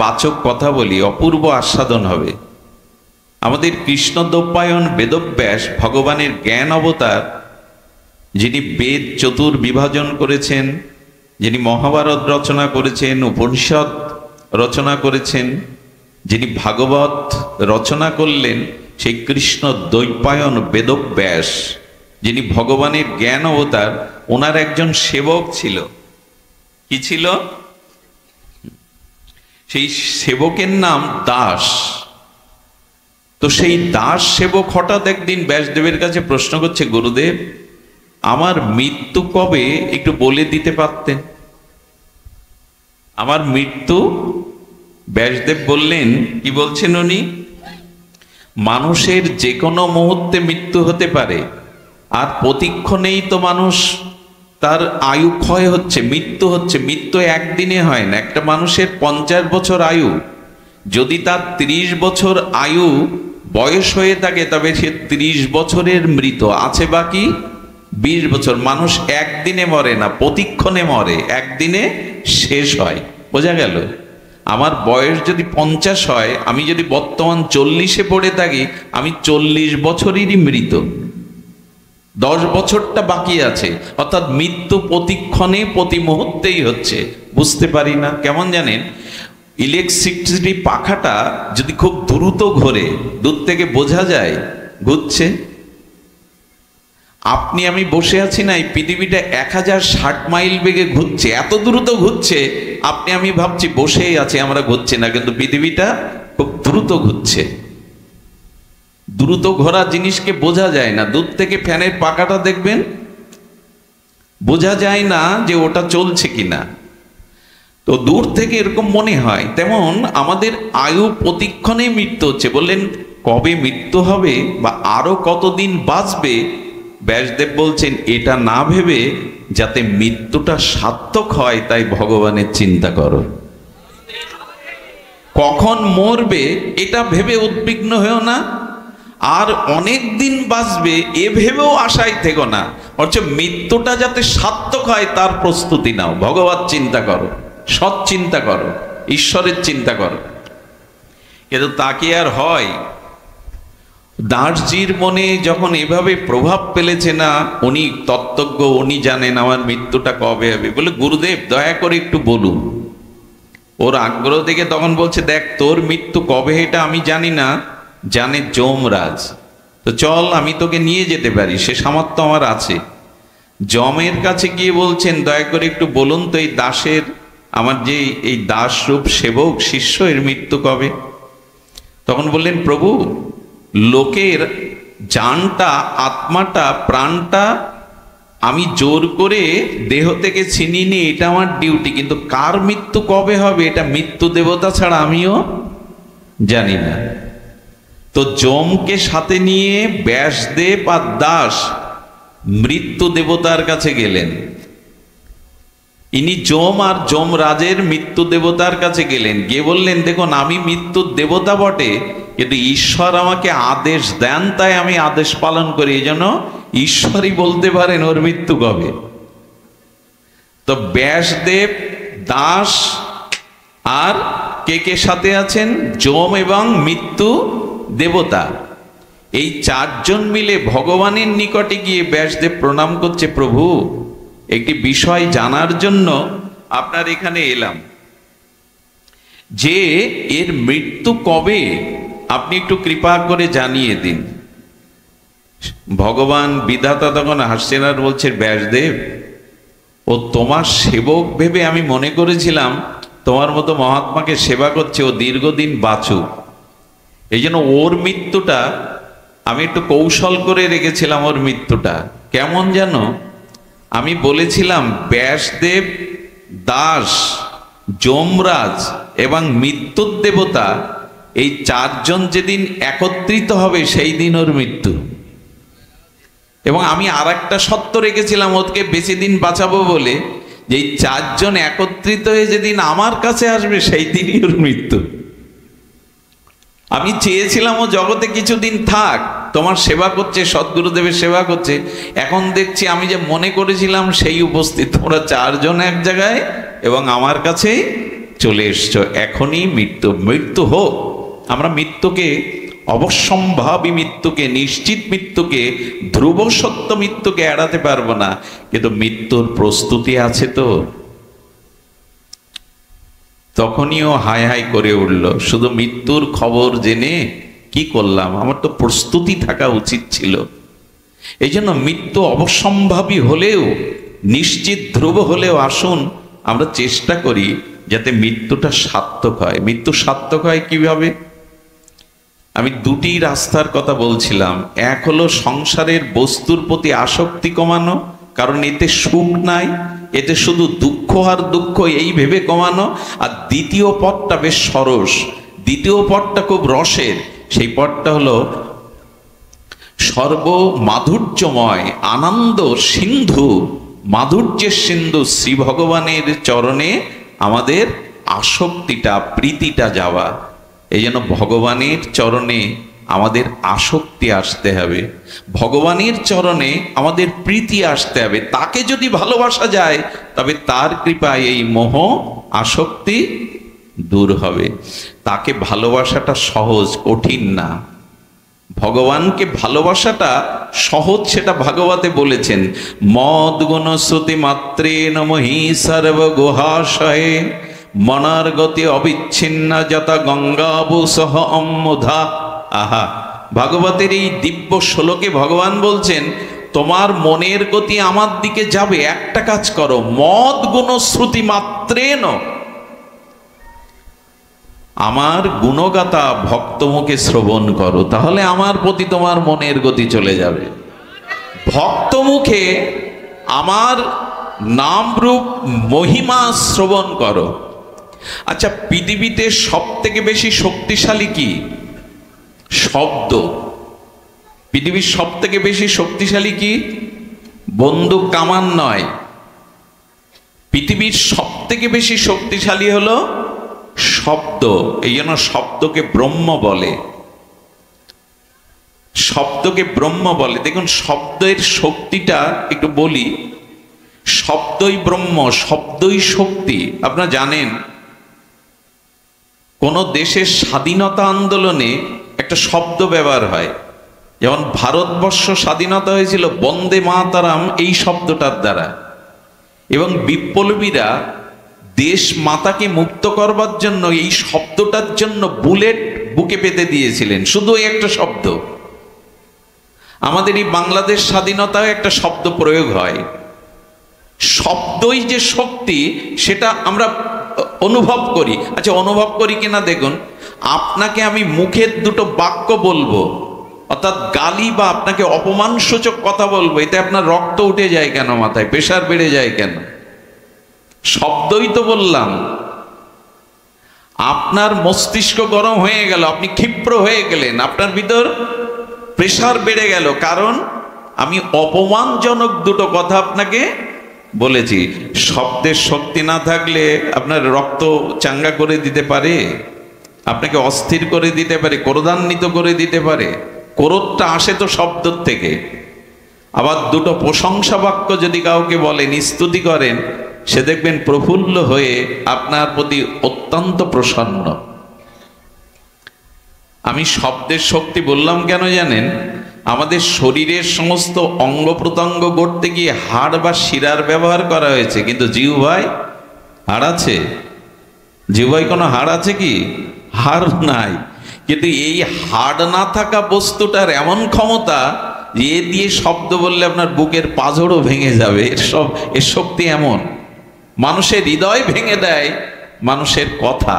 বাচক কথা বলি, অপূর্ব আস্বাদন হবে। আমাদের কৃষ্ণদ্বৈপায়ন বেদব্যাস ভগবানের জ্ঞান অবতার, যিনি বেদ চতুর্বিভাজন করেছেন, যিনি মহাভারত রচনা করেছেন, উপনিষদ রচনা করেছেন, যিনি ভাগবত রচনা করলেন, সেই কৃষ্ণ দ্বৈপায়ন বেদব্যাস, যিনি ভগবানের জ্ঞান অবতার, ওনার একজন সেবক ছিল। কি ছিল? সেই সেবকের নাম দাস। তো সেই দাস সেবক হঠাৎ একদিন ব্যাসদেবের কাছে প্রশ্ন করছে, গুরুদেব, আমার মৃত্যু কবে একটু বলে দিতে পারতেন? আমার মৃত্যু। ব্যাসদেব বললেন, কি বলছেন উনি? মানুষের যে কোনো মুহূর্তে মৃত্যু হতে পারে, আর প্রতিক্ষণেই তো মানুষ তার আয়ু ক্ষয় হচ্ছে, মৃত্যু হচ্ছে। মৃত্যু একদিনে হয় না। একটা মানুষের 50 বছর আয়ু, যদি তার 30 বছর আয়ু বয়স হয়ে থাকে, তবে সে 30 বছরের মৃত আছে, বাকি 20 বছর। মানুষ একদিনে মরে না, প্রতিক্ষণে মরে, একদিনে শেষ হয়। বোঝা গেল? আমার বয়স যদি 50 হয়, আমি যদি বর্তমান 40-এ পড়ে থাকি, আমি 40 বছরেরই মৃত, 10 বছরটা বাকি আছে। অর্থাৎ মৃত্যু প্রতিক্ষণে প্রতি মুহূর্তেই হচ্ছে। বুঝতে পারি না। কেমন জানেন? ইলেকট্রিসিটি পাখাটা যদি খুব দ্রুত ঘোরে, দূর থেকে বোঝা যায় ঘুরছে। আপনি আমি বসে আছি না, এই পৃথিবীটা 1060 মাইল বেগে ঘুরছে, এত দ্রুত ঘুরছে। আপনি আমি ভাবছি বসেই আছি, আমরা ঘুরছি না, কিন্তু পৃথিবীটা খুব দ্রুত ঘুরছে। দ্রুত ঘোরা জিনিসকে বোঝা যায় না। দূর থেকে ফ্যানের পাখাটা দেখবেন, বোঝা যায় না যে ওটা চলছে কিনা। তো দূর থেকে এরকম মনে হয়। তেমন আমাদের আয়ু প্রতিক্ষণে মৃত্যু হচ্ছে। বললেন, কবে মৃত্যু হবে বা আরো কতদিন বাঁচবে? ব্যাসদেব বলছেন, এটা না ভেবে যাতে মৃত্যুটা সার্থক হয়, তাই ভগবানের চিন্তা করো। কখন মরবে এটা ভেবে উদ্বিগ্ন হয়েও না, আর অনেক দিন বাঁচবে এ ভেবেও আশায় থেকো না। অথচ মৃত্যুটা যাতে সার্থক হয় তার প্রস্তুতি নাও। ভগবান চিন্তা করো, সৎ চিন্তা করো, ঈশ্বরের চিন্তা করো। কিন্তু তা কি আর হয়? দাসজির মনে যখন এভাবে প্রভাব ফেলেছে না, উনি তত্ত্বজ্ঞ, উনি জানেন আমার মৃত্যুটা কবে হবে। বলে, গুরুদেব দয়া করে একটু বলুন। ওর আগ্রহ দেখে তখন বলছে, দেখ, তোর মৃত্যু কবে এটা আমি জানি না, জানে যমরাজ। তো চল, আমি তোকে নিয়ে যেতে পারি, সে সামর্থ্য আমার আছে। যমের কাছে গিয়ে বলছেন, দয়া করে একটু বলুন তো, এই দাসের, আমার যে এই দাসরূপ সেবক শিষ্য, এর মৃত্যু কবে? তখন বললেন, প্রভু, লোকের জানটা, আত্মাটা, প্রাণটা আমি জোর করে দেহ থেকে ছিনিয়ে নিই, এটা আমার ডিউটি। কিন্তু কার মৃত্যু কবে হবে এটা মৃত্যু দেবতা ছাড়া আমিও জানি না। তো যমকে সাথে নিয়ে ব্যাসদেব আর দাস মৃত্যু দেবতার কাছে গেলেন। ইনি যম আর যমরাজের মৃত্যু দেবতার কাছে গেলেন। গিয়ে বললেন, দেখুন, আমি মৃত্যুর দেবতা বটে, কিন্তু ঈশ্বর আমাকে আদেশ দেন, তাই আমি আদেশ পালন করি। এই জন্য ঈশ্বরই বলতে পারেন ওর মৃত্যু কবে। তো ব্যাসদেব, দাস আর কে কে সাথে আছেন? যম এবং মৃত্যু দেবতা। এই 4 জন মিলে ভগবানের নিকটে গিয়ে ব্যাসদেব প্রণাম করছে, প্রভু, একটি বিষয় জানার জন্য আপনার এখানে এলাম, যে এর মৃত্যু কবে আপনি একটু কৃপা করে জানিয়ে দিন। ভগবান বিধাতা তখন হাসছেন আর বলছে, ব্যাসদেব, ও তোমার সেবক ভেবে আমি মনে করেছিলাম তোমার মতো মহাত্মাকে সেবা করছে, ও দীর্ঘদিন বাঁচুক। এই জন্য ওর মৃত্যুটা আমি একটু কৌশল করে রেখেছিলাম। ওর মৃত্যুটা কেমন জানো? আমি বলেছিলাম, ব্যাসদেব, দাস, যমরাজ এবং মৃত্যুর দেবতা, এই 4 জন যেদিন একত্রিত হবে সেই দিন ওর মৃত্যু। এবং আমি আর একটা সত্য রেখেছিলাম, ওকে বেশি দিন বাঁচাবো বলে, যে এই 4 জন একত্রিত হয়ে যেদিন আমার কাছে আসবে সেই দিনই ওর মৃত্যু। আমি চেয়েছিলাম ও জগতে কিছুদিন থাক, তোমার সেবা করছে, সদ্গুরুদেবের সেবা করছে। এখন দেখছি আমি যে মনে করেছিলাম সেই উপস্থিত। তোমরা 4 জন এক জায়গায় এবং আমার কাছেই চলে এসছো, এখনই মৃত্যু, মৃত্যু হোক। আমরা মৃত্যুকে, অবশ্যম্ভাবী মৃত্যুকে, নিশ্চিত মৃত্যুকে, ধ্রুব সত্য মৃত্যুকে এড়াতে পারবো না, কিন্তু মৃত্যুর প্রস্তুতি আছে তো। তখনইও হাই হাই করে উঠল, শুধু মৃত্যুর খবর জেনে কি করলাম, আমার তো প্রস্তুতি থাকা উচিত ছিল। এই জন্য মৃত্যু অবশ্যম্ভাবী হলেও, নিশ্চিত ধ্রুব হলেও আসুন আমরা চেষ্টা করি যাতে মৃত্যুটা সার্থক হয়। মৃত্যু সার্থক হয় কিভাবে? আমি দুটি রাস্তার কথা বলছিলাম। এক হলো সংসারের বস্তুর প্রতি আসক্তি কমানো, কারণ এতে সুখ নাই, এতে শুধু দুঃখ আর দুঃখ, এই ভেবে কমানো। আর দ্বিতীয় পথটা বেশ সরস, দ্বিতীয় পথটা খুব রসের। সেই পথটা হলো সর্ব মাধুর্যময় আনন্দ সিন্ধু, মাধুর্যের সিন্ধু শ্রী ভগবানের চরণে আমাদের আসক্তিটা, প্রীতিটা যাওয়া। এই জন্য ভগবানের চরণে আমাদের আসক্তি আসতে হবে, ভগবানের চরণে আমাদের প্রীতি আসতে হবে। তাকে যদি ভালোবাসা যায় তবে তার কৃপায় এই মোহ আসক্তি দূর হবে। তাকে ভালোবাসাটা সহজ, কঠিন না। ভগবানকে ভালোবাসাটা সহজ, সেটা ভাগবতে বলেছেন, মদ গুণ শ্রুতি মাত্রে নমহি সর্বগুহাশয়ে মনার গতি অবিচ্ছিন্ন যথা গঙ্গাবু সহ অম্মুধা। আহা, ভাগবতের এই দিব্য শ্লোকে ভগবান বলছেন, তোমার মনের গতি আমার দিকে যাবে, একটা কাজ করো, মদ গুণ শ্রুতি মাত্রেন, আমার গুণগাতা ভক্তমুখে শ্রবণ করো, তাহলে আমার প্রতি তোমার মনের গতি চলে যাবে। ভক্তমুখে আমার নাম রূপ মহিমা শ্রবণ করো। আচ্ছা, পৃথিবীতে সব থেকে বেশি শক্তিশালী কি? শব্দ। পৃথিবীর সব থেকে বেশি শক্তিশালী কি? বন্দুক কামান নয়। পৃথিবীর সব থেকে বেশি শক্তিশালী হলো শব্দ। এই জন্য শব্দকে ব্রহ্ম বলে, শব্দকে ব্রহ্ম বলে। দেখুন শব্দের শক্তিটা একটু বলি, শব্দই ব্রহ্ম, শব্দই শক্তি। আপনারা জানেন কোন দেশের স্বাধীনতা আন্দোলনে একটা শব্দ ব্যবহার হয়, যেমন ভারতবর্ষ স্বাধীনতা হয়েছিল বন্দে মাতারাম এই শব্দটার দ্বারা, এবং বিপ্লবীরা দেশ মাতাকে মুক্ত করবার জন্য এই শব্দটার জন্য বুলেট বুকে পেতে দিয়েছিলেন, শুধু একটা শব্দ। আমাদের এই বাংলাদেশ স্বাধীনতায় একটা শব্দ প্রয়োগ হয়। শব্দই যে শক্তি সেটা আমরা অনুভব করি। আচ্ছা, অনুভব করি কিনা দেখুন, আপনাকে আমি মুখের দুটো বাক্য বলবো, অর্থাৎ গালি বা আপনাকে অপমানসূচক কথা বলবো, এতে আপনার রক্ত উঠে যায় কেন, মাথায় প্রেশার বেড়ে যায় কেন? শব্দই তো বললাম। আপনার মস্তিষ্ক গরম হয়ে গেল, আপনি ক্ষিপ্র হয়ে গেলেন, আপনার ভিতর প্রেশার বেড়ে গেল, কারণ আমি অপমানজনক দুটো কথা আপনাকে বলেছি। শব্দের শক্তি না থাকলে আপনার রক্ত চাঙ্গা করে দিতে পারে, আপনাকে অস্থির করে দিতে পারে, ক্রোধান্বিত করে দিতে পারে। ক্রোধটা আসে তো শব্দ থেকে। আবার দুটো প্রশংসা বাক্য যদি কাউকে বলেন, স্তুতি করেন, সে দেখবেন প্রফুল্ল হয়ে আপনার প্রতি অত্যন্ত প্রসন্ন। আমি শব্দের শক্তি বললাম কেন জানেন? আমাদের শরীরের সমস্ত অঙ্গ প্রত্যঙ্গ গড়তে গিয়ে হাড় বা শিরার ব্যবহার করা হয়েছে, কিন্তু জিহ্বায় হাড় আছে? জিহ্বায় কোনো হাড় আছে কি? হাড় নাই। কিন্তু এই হাড় না থাকা বস্তুটার এমন ক্ষমতা যে এ দিয়ে শব্দ বললে আপনার বুকের পাঁজরও ভেঙে যাবে। এর শক্তি এমন, মানুষের হৃদয় ভেঙে দেয় মানুষের কথা,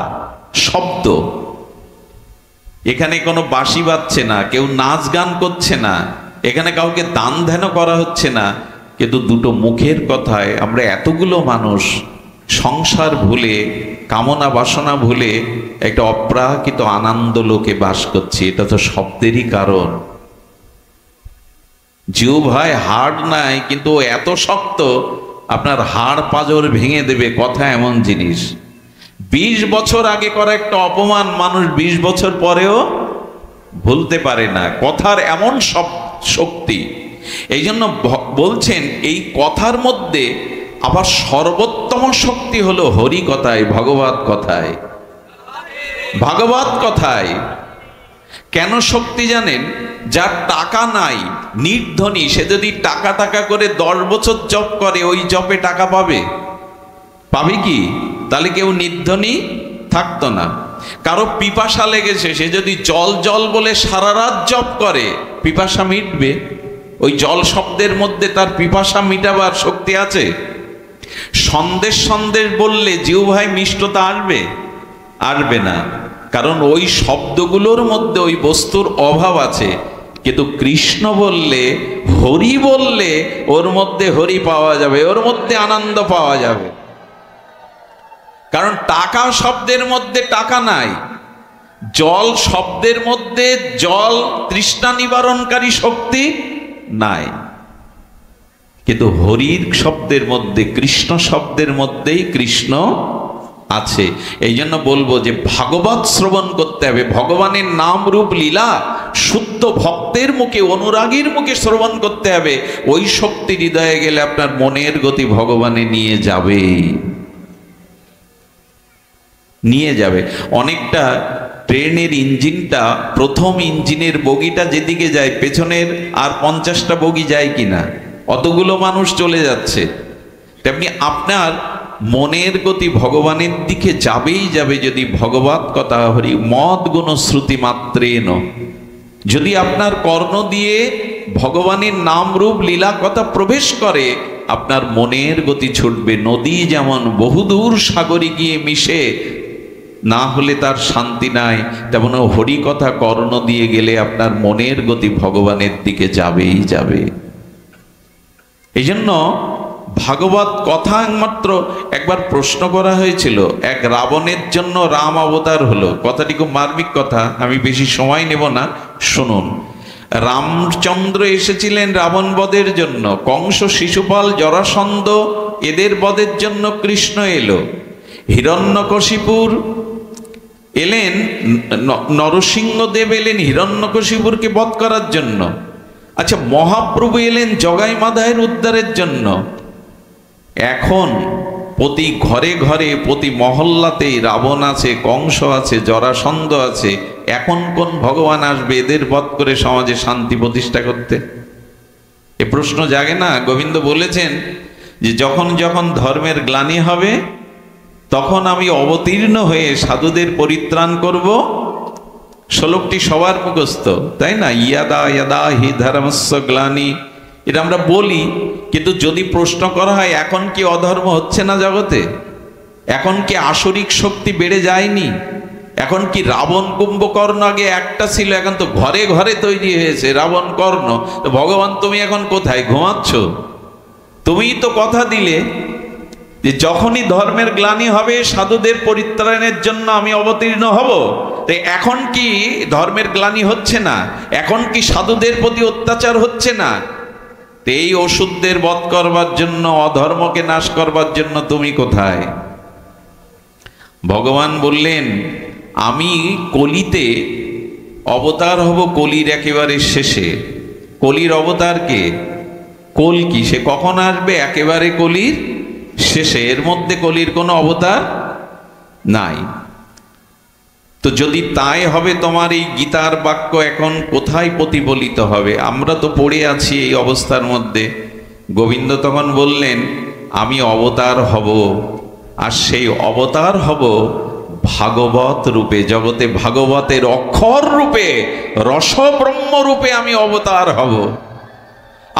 শব্দ। এখানে কোনো বাঁশি বাজছে না, কেউ নাচ গান করছে না, এখানে কাউকে দান ধ্যান করা হচ্ছে না, কিন্তু দুটো মুখের কথায় আমরা এতগুলো মানুষ সংসার ভুলে, কামনা বাসনা ভুলে একটা অপ্রাকৃত আনন্দ লোকে বাস করছি। এটা তো শব্দেরই কারণ। জিহ্বায় হাড় নাই, কিন্তু এত শক্ত আপনার হাড় পাঁজর ভেঙে দেবে। কথা এমন জিনিস, 20 বছর আগে করা একটা অপমান মানুষ 20 বছর পরেও ভুলতে পারে না। কথার এমন সব শক্তি। এই জন্য বলছেন এই কথার মধ্যে আবার সর্বোত্তম শক্তি হলো হরি কথায়, ভগবত কথায়। ভাগবত কথায় কেন শক্তি জানেন? যার টাকা নাই, নির্ধনী, সে যদি টাকা টাকা করে 10 বছর জপ করে, ওই জপে টাকা পাবে? পাবে কি? তাহলে কেউ নির্ধনী থাকতো না। কারো পিপাসা লেগেছে, সে যদি জল জল বলে সারা রাত জপ করে, পিপাসা মিটবে? ওই জল শব্দের মধ্যে তার পিপাসা মিটাবার শক্তি আছে? সন্দেশ সন্দেশ বললে জিহ্বায় মিষ্টতা আসবে? আসবে না, কারণ ওই শব্দগুলোর মধ্যে ওই বস্তুর অভাব আছে। কিন্তু কৃষ্ণ বললে, হরি বললে, ওর মধ্যে হরি পাওয়া যাবে, ওর মধ্যে আনন্দ পাওয়া যাবে। কারণ টাকা শব্দের মধ্যে টাকা নাই, জল শব্দের মধ্যে জল তৃষ্ণা নিবারণকারী শক্তি নাই, কিন্তু হরির শব্দের মধ্যে, কৃষ্ণ শব্দের মধ্যেই কৃষ্ণ আছে। এই জন্য বলবো যে ভাগবত শ্রবণ করতে হবে। ভগবানের নাম রূপ লীলা শুদ্ধ ভক্তের মুখে, অনুরাগীর মুখে শ্রবণ করতে হবে। ওই শক্তি হৃদয়ে গেলে আপনার মনের গতি ভগবানে নিয়ে যাবে, নিয়ে যাবে। অনেকটা ট্রেনের ইঞ্জিনটা, প্রথম ইঞ্জিনের বগিটা যেদিকে যায়, পেছনের আর 50টা বগি যায় কিনা? অতগুলো মানুষ চলে যাচ্ছে। তেমনি আপনার মনের গতি ভগবানের দিকে যাবেই যাবে যদি ভগবত কথা হরি মদ গুণ শ্রুতি মাত্রেন। যদি আপনার কর্ণ দিয়ে ভগবানের নাম রূপ লীলা কথা প্রবেশ করে, আপনার মনের গতি ছুটবে। নদী যেমন বহুদূর সাগরে গিয়ে মিশে, না হলে তার শান্তি নাই, তেমন হরি কথা কর্ণ দিয়ে গেলে আপনার মনের গতি ভগবানের দিকে যাবেই যাবে। এই জন্য ভাগবত কথা একমাত্র একবার প্রশ্ন করা হয়েছিল, এক রাবণের জন্য রাম অবতার হলো। কথাটি খুব মার্মিক কথা, আমি বেশি সময় নেব না, শুনুন। রামচন্দ্র এসেছিলেন রাবণ বধের জন্য, কংস, শিশুপাল, জরাসন্ধ এদের বধের জন্য কৃষ্ণ এলো। হিরণ্যকশিপুর এলেন, নরসিংহদেব এলেন হিরণ্যকশিপুরকে বধ করার জন্য। আচ্ছা, মহাপ্রভু এলেন জগাই মাধায়ের উদ্ধারের জন্য। এখন প্রতি ঘরে ঘরে, প্রতি মহল্লাতে রাবণ আছে, কংস আছে, জরাসন্ধ আছে। এখন কোন ভগবান আসবে এদের বধ করে সমাজে শান্তি প্রতিষ্ঠা করতে? এ প্রশ্ন জাগে না? গোবিন্দ বলেছেন যে যখন যখন ধর্মের গ্লানি হবে, তখন আমি অবতীর্ণ হয়ে সাধুদের পরিত্রাণ করব। শ্লোকটি সবার মুখস্থ, তাই না? ইয়াদা ইয়াদা হি ধর্মস্য গ্লানি, এটা আমরা বলি। কিন্তু যদি প্রশ্ন করা হয়, এখন কি অধর্ম হচ্ছে না জগতে? এখন কি আসরিক শক্তি বেড়ে যায়নি? এখন কি রাবণ কুম্ভকর্ণ আগে একটা ছিল, এখন তো ঘরে ঘরে তৈরি হয়েছে রাবণ কর্ণ। তো ভগবান তুমি এখন কোথায়? ঘুমাচ্ছ? তুমিই তো কথা দিলে যে যখনই ধর্মের গ্লানি হবে সাধুদের পরিত্রাণের জন্য আমি অবতীর্ণ হব। তো এখন কি ধর্মের গ্লানি হচ্ছে না? এখন কি সাধুদের প্রতি অত্যাচার হচ্ছে না? এই অসুরদের বধ করবার জন্য, অধর্মকে নাশ করবার জন্য তুমি কোথায়? ভগবান বললেন আমি কলিতে অবতার হব, কলির একেবারে শেষে। কলির অবতার কে? কল্কি। সে কখন আসবে? একেবারে কলির শেষে। এর মধ্যে কলির কোনো অবতার নাই। তো যদি তাই হবে, তোমার এই গীতার বাক্য এখন কোথায় প্রতিফলিত হবে? আমরা তো পড়ে আছি এই অবস্থার মধ্যে। গোবিন্দ তখন বললেন আমি অবতার হব, আর সেই অবতার হব ভাগবত রূপে। জগতে ভাগবতের অক্ষর রূপে, রসব্রহ্ম রূপে আমি অবতার হব।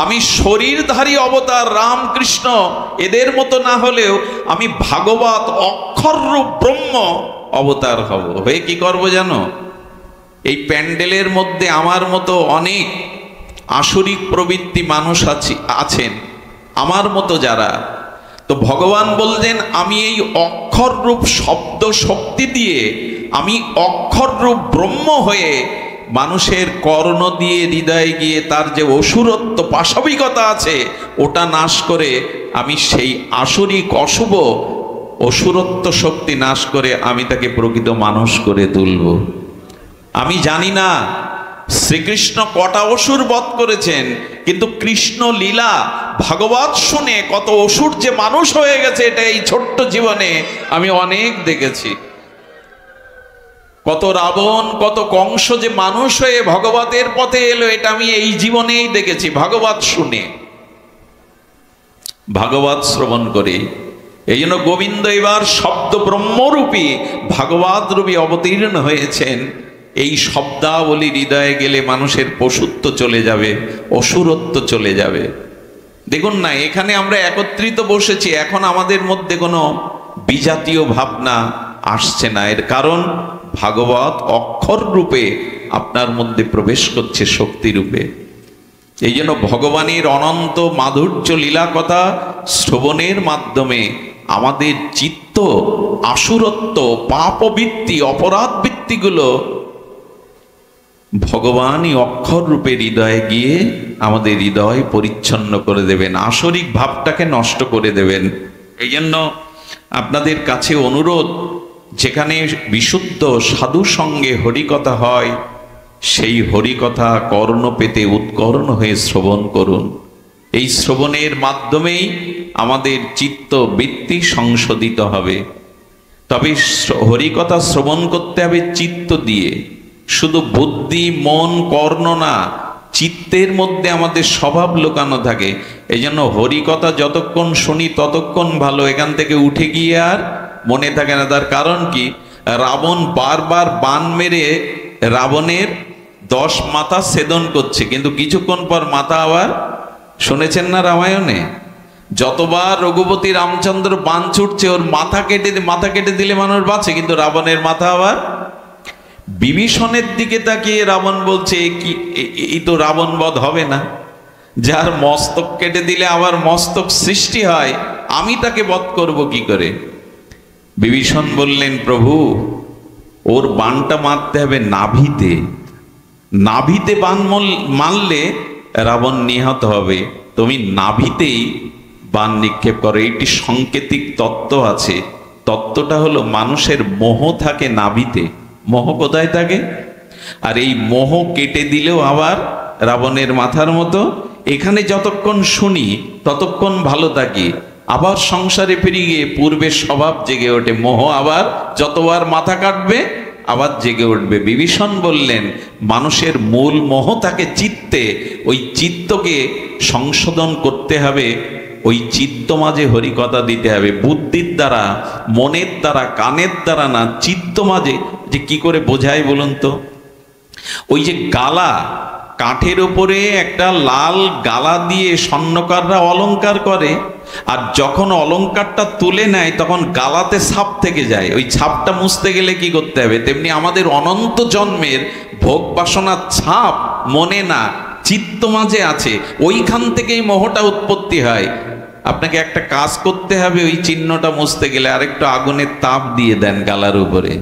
আমি শরীরধারী অবতার রামকৃষ্ণ এদের মতো না হলেও আমি ভাগবত অক্ষর রূপ ব্রহ্ম অবতার হব। হয়ে কি করব জানো? এই প্যান্ডেলের মধ্যে আমার মতো অনেক আসরিক প্রবৃত্তি মানুষ আছেন, আমার মতো যারা। তো ভগবান বললেন আমি এই অক্ষর রূপ শব্দ শক্তি দিয়ে, আমি অক্ষর রূপ ব্রহ্ম হয়ে মানুষের কর্ণ দিয়ে হৃদয়ে গিয়ে তার যে অসুরত্ব পাশবিকতা আছে ওটা নাশ করে আমি সেই আসরিক অশুভ অসুরত্ব শক্তি নাশ করে আমি তাকে প্রকৃত মানুষ করে তুলব। আমি জানি না শ্রীকৃষ্ণ কটা অসুর বধ করেছেন, কিন্তু কৃষ্ণ লীলা ভাগবত শুনে কত অসুর যে মানুষ হয়ে গেছে, এটা এই ছোট্ট জীবনে আমি অনেক দেখেছি। কত রাবণ, কত কংস যে মানুষ হয়ে ভগবতের পথে এলো, এটা আমি এই জীবনেই দেখেছি ভাগবত শুনে, ভাগবত শ্রবণ করে। এই জন্য গোবিন্দ এবার শব্দ ব্রহ্মরূপী ভাগবত রূপী অবতীর্ণ হয়েছেন। এই শব্দাবলী হৃদয়ে গেলে মানুষের পশুত্ব চলে যাবে, অসুরত্ব চলে যাবে। দেখুন না, এখানে আমরা একত্রিত বসেছি, এখন আমাদের মধ্যে কোনো বিজাতীয় ভাবনা আসছে না। এর কারণ ভাগবত অক্ষর রূপে আপনার মধ্যে প্রবেশ করছে, শক্তি রূপে। এই জন্য ভগবানের অনন্ত মাধুর্য লীলা কথা শ্রবণের মাধ্যমে আমাদের চিত্ত, আসুরত্ব, পাপবৃত্তি, অপরাধ বৃত্তিগুলো ভগবানই অক্ষর রূপে হৃদয়ে গিয়ে আমাদের হৃদয় পরিচ্ছন্ন করে দেবেন, আসরিক ভাবটাকে নষ্ট করে দেবেন। এই জন্য আপনাদের কাছে অনুরোধ, যেখানে বিশুদ্ধ সাধু সঙ্গে হরিকথা হয়, সেই হরিকথা কর্ণ পেতে উৎকর্ণ হয়ে শ্রবণ করুন। এই শ্রবণের মাধ্যমেই আমাদের চিত্ত বৃত্তি সংশোধিত হবে। তবে হরিকথা শ্রবণ করতে হবে চিত্ত দিয়ে, শুধু বুদ্ধি, মন, কর্ণ না, চিত্তের মধ্যে আমাদের স্বভাব লুকানো থাকে। এই জন্য হরিকথা যতক্ষণ শুনি ততক্ষণ ভালো, এখান থেকে উঠে গিয়ে আর মনে থাকে না। তার কারণ কি? রাবণ বারবার বাণ মেরে রাবণের 10 মাথা ছেদন করছে, কিন্তু কিছুক্ষণ পর মাথা আবার, শুনেছেন না রামায়ণে, যতবার রঘুপতি রামচন্দ্র বাণ ছুটছে ওর মাথা কেটে দিলে মানুষ বাঁচে, কিন্তু রাবণের মাথা আবার। বিভীষণের দিকে তাকিয়ে রাবণ বলছে, এই তো রাবণ বধ হবে না, যার মস্তক কেটে দিলে আবার মস্তক সৃষ্টি হয়, আমি তাকে বধ করব কি করে? বিভীষণ বললেন, প্রভু ওর বাণটা মারতে হবে নাভিতে, নাভিতে বাণ মারলে রাবণ নিহত হবে, তুমি নাভিতেই বাণ নিক্ষেপ করো। এইটি সাংকেতিক তত্ত্ব আছে। তত্ত্বটা হলো মানুষের মোহ থাকে নাভিতে। মোহ কোথায় থাকে? আর এই মোহ কেটে দিলেও আবার রাবণের মাথার মতো। এখানে যতক্ষণ শুনি ততক্ষণ ভালো থাকি, আবার সংসারে ফিরে গিয়ে পূর্বের স্বভাব জেগে ওঠে, মোহ আবার যতবার মাথা কাটবে আবার জেগে উঠবে। বিভীষণ বললেন, মানুষের মূল মোহ থাকে চিত্তে, ওই চিত্তকে সংশোধন করতে হবে, ওই চিত্ত মাঝে হরিকথা দিতে হবে। বুদ্ধির দ্বারা, মনের দ্বারা, কানের দ্বারা না, চিত্ত মাঝে। যে কি করে বোঝায় বলুন তো? ওই যে গালা, কাঠের উপরে একটা লাল গালা দিয়ে স্বর্ণকাররা অলংকার করে, আর যখন অলংকারটা তুলে নেয় তখন গালাতে ছাপ থেকে যায়, ওই ছাপটা মুছতে গেলে কি করতে হবে? তেমনি আমাদের অনন্ত জন্মের ভোগ বাসনার ছাপ মনে না, চিত্ত মাঝে আছে, ওইখান থেকেই মোহটা উৎপত্তি হয়। আপনাকে একটা কাজ করতে হবে, ওই চিহ্নটা মুছতে গেলে আরেকটু আগুনের তাপ দিয়ে দেন গালার উপরে,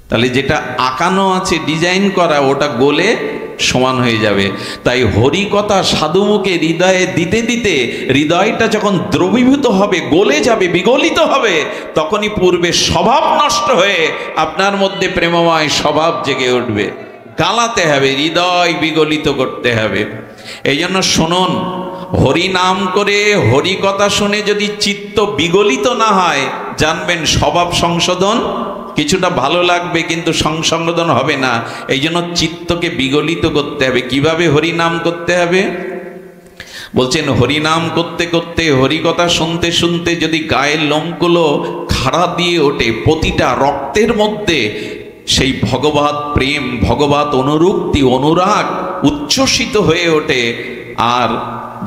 তাহলে যেটা আঁকানো আছে, ডিজাইন করা, ওটা গলে সমান হয়ে যাবে। তাই হরিকথা সাধুমুখে হৃদয়ে দিতে দিতে হৃদয়টা যখন দ্রবীভূত হবে, গলে যাবে, বিগলিত হবে, তখনই পূর্বে স্বভাব নষ্ট হয়ে আপনার মধ্যে প্রেমময় স্বভাব জেগে উঠবে। গালাতে হবে, হৃদয় বিগলিত করতে হবে। এই জন্য শুনুন, হরি নাম করে হরিকথা শুনে যদি চিত্ত বিগলিত না হয়, জানবেন স্বভাব সংশোধন কিছুটা ভালো লাগবে, কিন্তু সংশোধন হবে না। এই জন্য চিত্তকে বিগলিত করতে হবে। কিভাবে হরিনাম করতে হবে বলছেন? হরিনাম করতে করতে, হরিকথা শুনতে শুনতে যদি গায়ের লোমগুলো খাড়া দিয়ে ওঠে, প্রতিটা রক্তের মধ্যে সেই ভগবত প্রেম, ভগবত অনুরক্তি, অনুরাগ উচ্ছ্বসিত হয়ে ওঠে, আর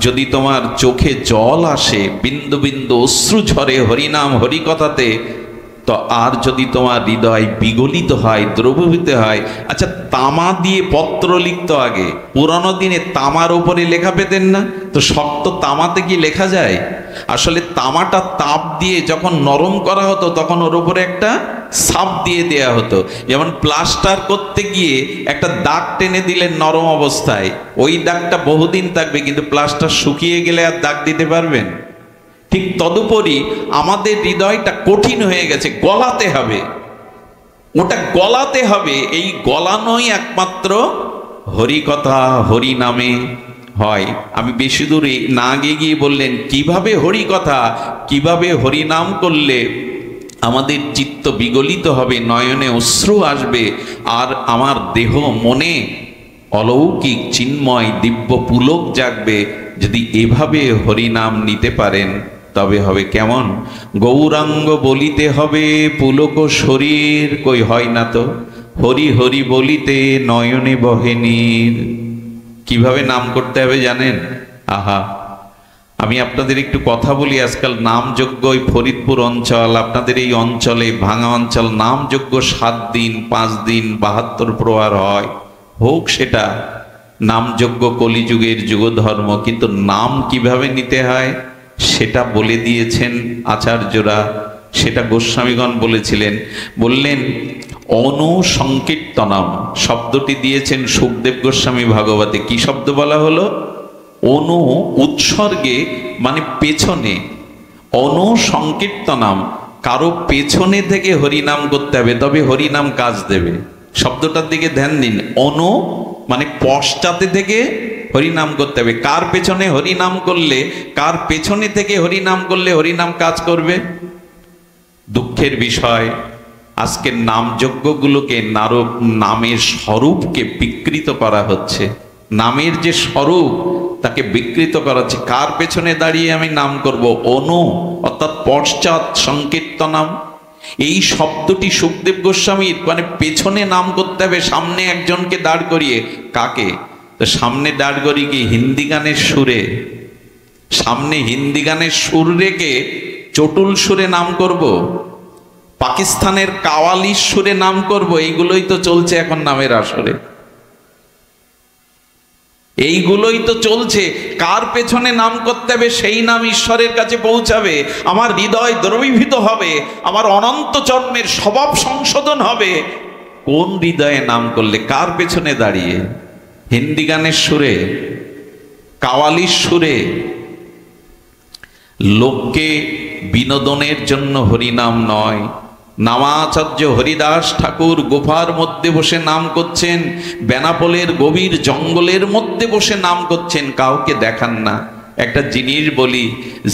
যদি তোমার চোখে জল আসে, বিন্দু বিন্দু অশ্রু ঝরে হরিনাম হরিকথাতে, তো আর যদি তোমার হৃদয় বিগলিত হয়, দ্রবীভূত হয়। আচ্ছা, তামা দিয়ে পত্র লিখত আগে, পুরানো দিনে তামার উপরে লেখা পেতেন না? তো শক্ত তামাতে কি লেখা যায়? আসলে তামাটা তাপ দিয়ে যখন নরম করা হতো, তখন ওর উপরে একটা ছাপ দিয়ে দেয়া হতো। যেমন প্লাস্টার করতে গিয়ে একটা দাগ টেনে দিলেন নরম অবস্থায়, ওই দাগটা বহুদিন থাকবে, কিন্তু প্লাস্টার শুকিয়ে গেলে আর দাগ দিতে পারবেন? ঠিক তদুপরি আমাদের হৃদয়টা কঠিন হয়ে গেছে, গলাতে হবে, ওটা গলাতে হবে। এই গলানোই একমাত্র হরিকথা, হরি নামে, হয়। আমি বেশি দূরে না গিয়ে বললেন কিভাবে হরি কথা, কিভাবে হরি নাম করলে আমাদের চিত্ত বিগলিত হবে, নয়নে অশ্রু আসবে, আর আমার দেহ মনে অলৌকিক চিন্ময় দিব্য পুলক জাগবে। যদি এভাবে হরিনাম নিতে পারেন তবে হবে কেমন? গৌরাঙ্গ বলিতে হবে পুলক শরীর, কই হয় না তো? হরি হরি বলিতে নয়নে বহে নীর। কিভাবে নাম করতে হবে জানেন? আহা, আমি আপনাদের একটু কথা বলি। আজকাল নামযজ্ঞ ওই ফরিদপুর অঞ্চল, আপনাদের এই অঞ্চলে ভাঙা অঞ্চল, নামযজ্ঞ 7 দিন 5 দিন 72 প্রহার হয়। হোক সেটা নামযজ্ঞ, কলিযুগের যুগধর্ম, কিন্তু নাম কিভাবে নিতে হয় সেটা বলে দিয়েছেন আচার্যরা। সেটা গোস্বামীগণ বলেছিলেন। বললেন অনুসংকীর্তনম শব্দটি দিয়েছেন সুখদেব গোস্বামী ভাগবতে। কি শব্দ বলা হলো? অনু উৎসর্গে, মানে পেছনে। অনুসংকীর্তনম, কারো পেছনে থেকে হরিনাম করতে হবে, তবে হরিনাম কাজ দেবে। শব্দটার দিকে ধ্যান দিন। অনু মানে পশ্চাতে থেকে হরিনাম করতে হবে। কার পেছনে হরিনাম করলে, কার পেছনে থেকে হরিনাম করলে হরিনাম কাজ করবে? দুঃখের বিষয়, আজকের নামযজ্ঞগুলোকে নামের স্বরূপকে বিকৃত করা হচ্ছে। নামের যে স্বরূপ তাকে বিকৃত করা হচ্ছে। কার পেছনে দাঁড়িয়ে আমি নাম করব? অনু অর্থাৎ পশ্চাৎ সংকীর্তনাম। এই শব্দটি সুখদেব গোস্বামীর, মানে পেছনে নাম করতে হবে, সামনে একজনকে দাঁড় করিয়ে। কাকে? তো সামনে দাঁড় করিয়ে কি হিন্দি গানের সুরে, সামনে হিন্দি গানের সুর রেখে চটুল সুরে নাম করব? পাকিস্তানের কাওয়ালির সুরে নাম করব? এইগুলোই তো চলছে এখন নামের আসরে, এইগুলোই তো চলছে। কার পেছনে নাম করতে হবে সেই নাম ঈশ্বরের কাছে পৌঁছাবে, আমার হৃদয় দ্রবীভূত হবে, আমার অনন্ত জন্মের স্বভাব সংশোধন হবে। কোন হৃদয়ে নাম করলে? কার পেছনে দাঁড়িয়ে? হিন্দি গানের সুরে, কাওয়ালির সুরে? লোককে বিনোদনের জন্য হরিনাম নয়। নামাচার্য হরিদাস ঠাকুর গুফার মধ্যে বসে নাম করছেন, বেনাপোলের গভীর জঙ্গলের মধ্যে বসে নাম করছেন, কাউকে দেখান না। একটা জিনিস বলি,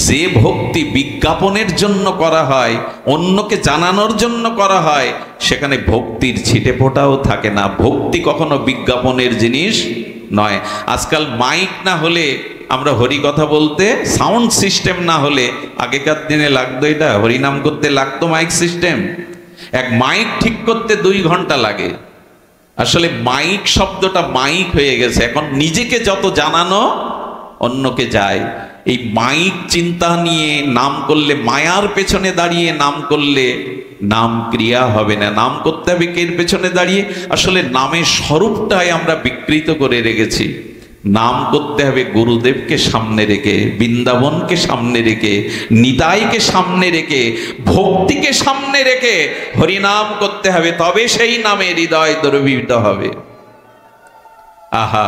যে ভক্তি বিজ্ঞাপনের জন্য করা হয়, অন্যকে জানানোর জন্য করা হয়, সেখানে ভক্তির ছিটে ফোঁটাও থাকে না। ভক্তি কখনো বিজ্ঞাপনের জিনিস নয়। আজকাল মাইক না হলে আমরা হরি কথা বলতে, সাউন্ড সিস্টেম না হলে, আগেকার দিনে লাগতো, এটা হরিনাম করতে লাগতো মাইক সিস্টেম। এক মাইক ঠিক করতে 2 ঘন্টা লাগে। আসলে মাইক শব্দটা মাইক হয়ে গেছে, এখন নিজেকে যত জানানো অন্যকে যায়। এই মাইক চিন্তা নিয়ে নাম করলে, মায়ার পেছনে দাঁড়িয়ে নাম করলে নাম ক্রিয়া হবে না। নাম করতে হবে এর পেছনে দাঁড়িয়ে। আসলে নামের স্বরূপটাই আমরা বিকৃত করে রেখেছি। নাম করতে হবে গুরুদেবকে সামনে রেখে, বৃন্দাবনকে সামনে রেখে, নিতাইকে সামনে রেখে, ভক্তিকে সামনে রেখে হরিনাম করতে হবে, তবে সেই নামে হৃদয় দ্রবীভূত হবে। আহা,